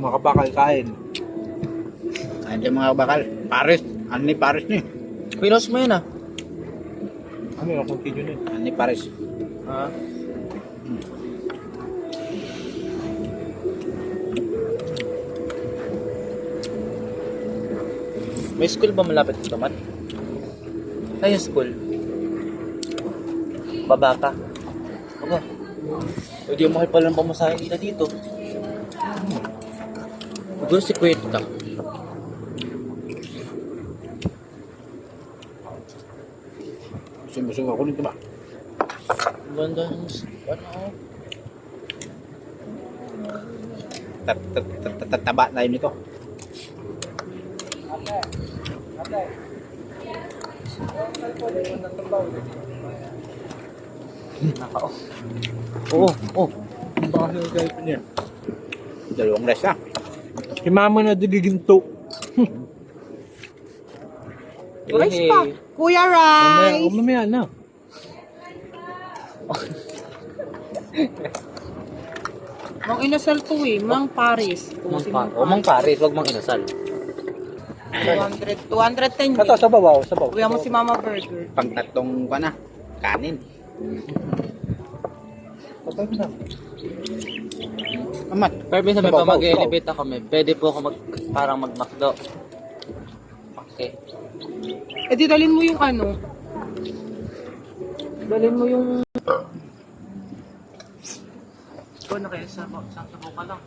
Mga bakal kain. Kain tayo mga bakal. Paris. Ano ni Paris ni? Pinos mo yun ah. Ano yung continue na yun? Ano ni Paris? Ah. May school ba malapit dito, Mat? Ay, yung school. Baba ka. Aba. Hindi mo mahal pala ng pamasahe nila dito. Siguro si Kweta. Busog ako nito ba? Banda ng ano? Tataba tayo nito. Nakao. Oo, oh. Bakal yung girlfriend niya. Dalawang rest ah. Si mama na digiginto. Rice pa. Kuya Rice. Mamaya na. Mang inasal to eh. Mang Paris. Mang Paris, wag mang inasal. 200. 210 Ito, sa babaw, sa babaw. Kuya mo si Mama Burger. Pangtatlong ka na. Kanin. Patay mo na. Amat. Pero minsan may Sabaw, pa mag-elevate ako, may pwede po ako parang mag-McDo. Okay. Eh di dalhin mo yung ano. Dalhin mo yung... Ikaw na kayo sa ka lang.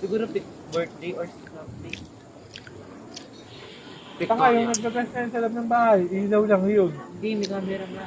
Siguro birthday or something. Saka yung nagkagas na sa loob ng bahay, ilaw lang yun. Hindi, may camera na.